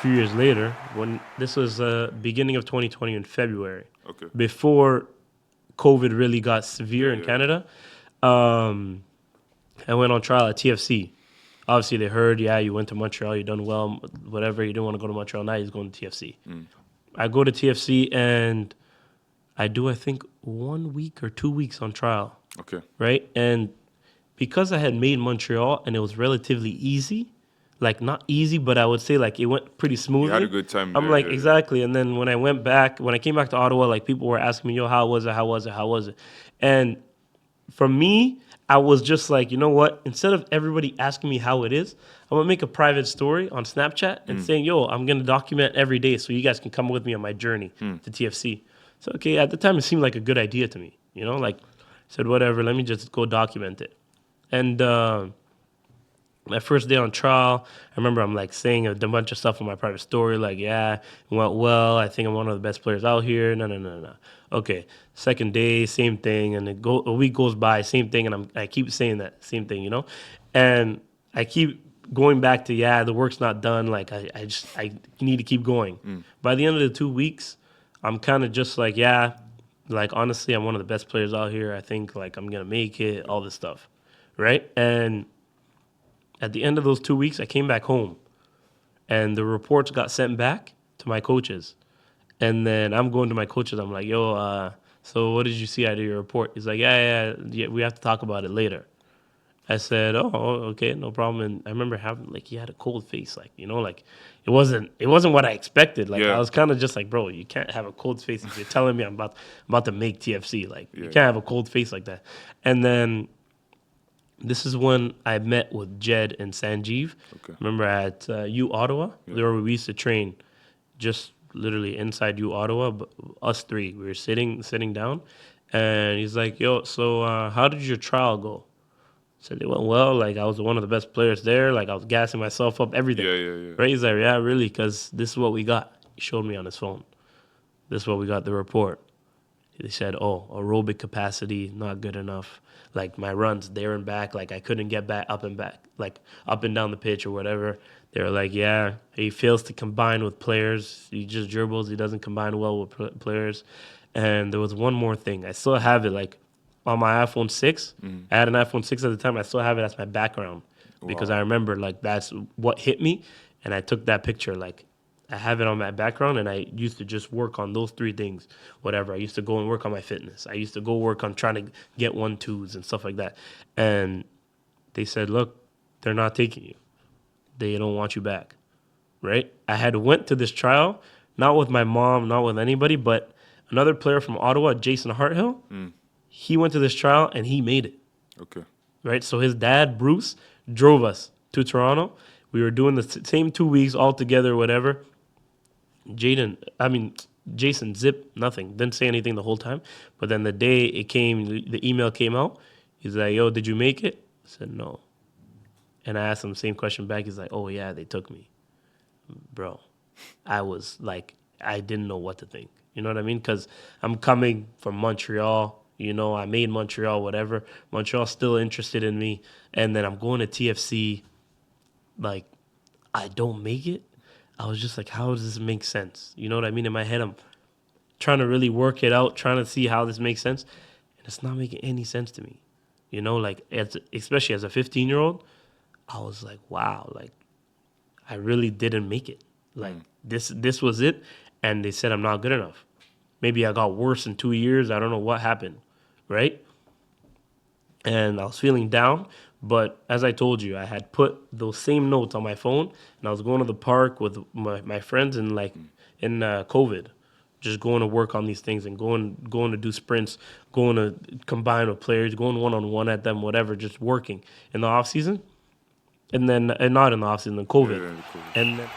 few years later, when this was beginning of 2020 in February, Okay. before COVID really got severe in Yeah. Canada, um, I went on trial at TFC. Obviously, they heard, yeah, you went to Montreal, you done well, whatever. You didn't want to go to Montreal. Now he's going to TFC. I go to TFC and I do, I think, 1 week or 2 weeks on trial, Okay. right? And because I had made Montreal and it was relatively easy, like not easy, but I would say like it went pretty You had smoothly. a good time I'm there. like, Yeah. exactly. And then when I came back to Ottawa, like people were asking me, yo, how was it? How was it? How was it? And for me, I was just like, you know what? Instead of everybody asking me how it is, I'm gonna make a private story on Snapchat and saying, yo, I'm gonna document every day so you guys can come with me on my journey to TFC. So okay, at the time it seemed like a good idea to me. You know, like I said, whatever, let me just go document it. And my first day on trial, I remember I'm like saying a bunch of stuff on my private story, like, yeah, it went well. I think I'm one of the best players out here. No. Okay, second day, same thing, and a week goes by, same thing, and I keep saying that same thing, you know, and I keep going back to, yeah, the work's not done. Like I need to keep going. By the end of the 2 weeks, I'm kind of just like, yeah, like honestly, I'm one of the best players out here. I think like I'm gonna make it, all this stuff, right? And at the end of those 2 weeks, I came back home, and the reports got sent back to my coaches. And then I'm going to my coaches. I'm like, yo, so what did you see out of your report? He's like, yeah, we have to talk about it later. I said, oh, okay, no problem. And I remember having like he had a cold face, like you know, like it wasn't what I expected. Like I Yeah. was kind of just like, bro, you can't have a cold face if you're telling me I'm about to make TFC. Like you Yeah. can't have a cold face like that. And then this is when I met with Jed and Sanjeev. Okay. Remember at U Ottawa, there we used to train just literally inside U Ottawa. But us three, we were sitting down, and he's like, "Yo, so how did your trial go?" I said it went well. Like I was one of the best players there. Like I was gassing myself up, everything. Yeah. Right? He's like, "Yeah, really?" Because this is what we got. He showed me on his phone. This is what we got. The report. They said, "Oh, aerobic capacity not good enough. Like my runs there and back, like I couldn't get back, like up and down the pitch or whatever." They were like, "Yeah, he fails to combine with players. He just dribbles. He doesn't combine well with players." And there was one more thing. I still have it, like on my iPhone 6. I had an iPhone 6 at the time. I still have it as my background because I remember like that's what hit me, and I took that picture like. I have it on my background, and I used to just work on those three things. Whatever. I used to go and work on my fitness. I used to go work on trying to get 1-2s and stuff like that. And they said, "Look, they're not taking you. They don't want you back." Right? I had went to this trial, not with my mom, not with anybody, but another player from Ottawa, Jason Harthill. He went to this trial and he made it. Okay. Right? So his dad, Bruce, drove us to Toronto. We were doing the same 2 weeks all together, whatever. Jason zip nothing, didn't say anything the whole time. But then the day it came, the email came out. He's like, "Yo, did you make it?" I said no, and I asked him the same question back. He's like, "Oh yeah, they took me." Bro, I was like, I didn't know what to think. You know what I mean? Because I'm coming from Montreal. You know, I made Montreal, whatever. Montreal's still interested in me, and then I'm going to TFC. Like, I don't make it. I was just like, how does this make sense? You know what I mean? In my head, I'm trying to really work it out, trying to see how this makes sense. And it's not making any sense to me. You know, like, especially as a 15-year-old, I was like, wow, like, I really didn't make it. Like, this was it. And they said I'm not good enough. Maybe I got worse in 2 years. I don't know what happened, right? And I was feeling down. But as I told you, I had put those same notes on my phone, and I was going to the park with my friends in COVID, just going to work on these things and going to do sprints, going to combine with players, going one-on-one at them, whatever, just working in the off season, and not in the off season, in COVID, Yeah, cool. and then